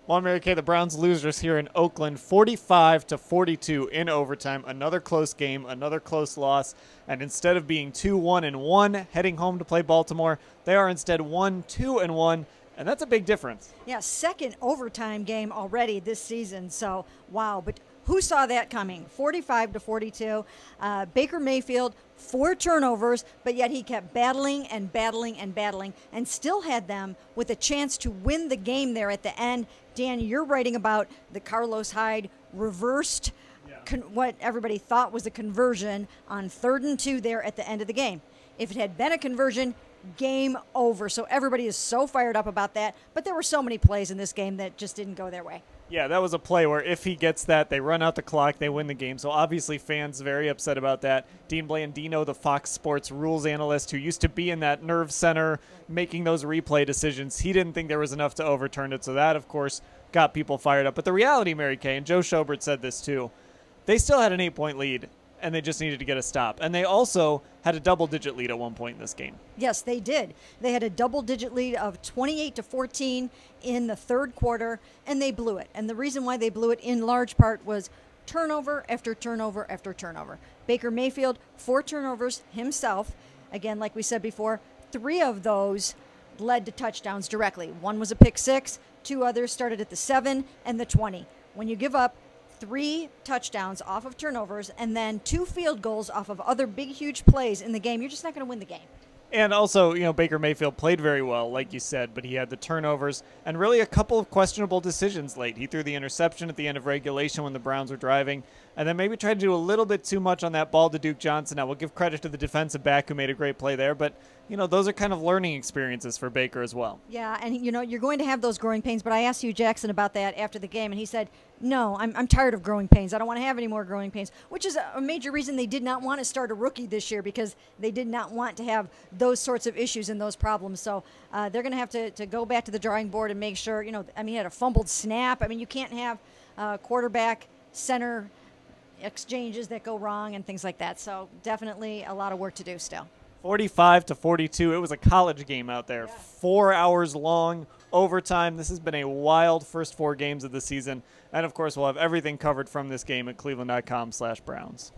Well, Mary Kay, the Browns losers here in Oakland, 45-42 in overtime. Another close game, another close loss. And instead of being 2-1-1 heading home to play Baltimore, they are instead 1-2-1. And that's a big difference. Yeah, second overtime game already this season. So, wow. But who saw that coming? 45-42. Baker Mayfield, 4 turnovers, but yet he kept battling and battling and battling and still had them with a chance to win the game there at the end. Dan, you're writing about the Carlos Hyde reversed what everybody thought was a conversion on 3rd and 2 there at the end of the game. If it had been a conversion, game over. So everybody is so fired up about that. But there were so many plays in this game that just didn't go their way. Yeah, that was a play where if he gets that, they run out the clock, they win the game. So obviously fans very upset about that. Dean Blandino, the Fox Sports rules analyst who used to be in that nerve center making those replay decisions, he didn't think there was enough to overturn it. So that, of course, got people fired up. But the reality, Mary Kay, and Joe Schobert said this too, they still had an 8-point lead, and they just needed to get a stop. And they also had a double-digit lead at one point in this game. Yes, they did. They had a double-digit lead of 28-14 in the 3rd quarter, and they blew it. And the reason why they blew it in large part was turnover after turnover after turnover. Baker Mayfield, 4 turnovers himself. Again, like we said before, 3 of those led to touchdowns directly. 1 was a pick 6, 2 others started at the 7 and the 20. When you give up 3 touchdowns off of turnovers and then 2 field goals off of other big, huge plays in the game, you're just not going to win the game. And also, Baker Mayfield played very well, like you said, but he had the turnovers and really a couple of questionable decisions late. He threw the interception at the end of regulation when the Browns were driving, and then maybe tried to do a little bit too much on that ball to Duke Johnson. Now, we'll give credit to the defensive back who made a great play there, but, those are kind of learning experiences for Baker as well. Yeah, and, you're going to have those growing pains, but I asked Hugh Jackson about that after the game, and he said, no, I'm tired of growing pains. I don't want to have any more growing pains, which is a major reason they did not want to start a rookie this year because they did not want to have those sorts of issues and those problems. So they're going to have to go back to the drawing board and make sure, he had a fumbled snap. You can't have quarterback center exchanges that go wrong and things like that. So definitely a lot of work to do still. 45-42. It was a college game out there. Yeah. 4 hours long, overtime. This has been a wild first 4 games of the season. And, of course, we'll have everything covered from this game at cleveland.com/Browns.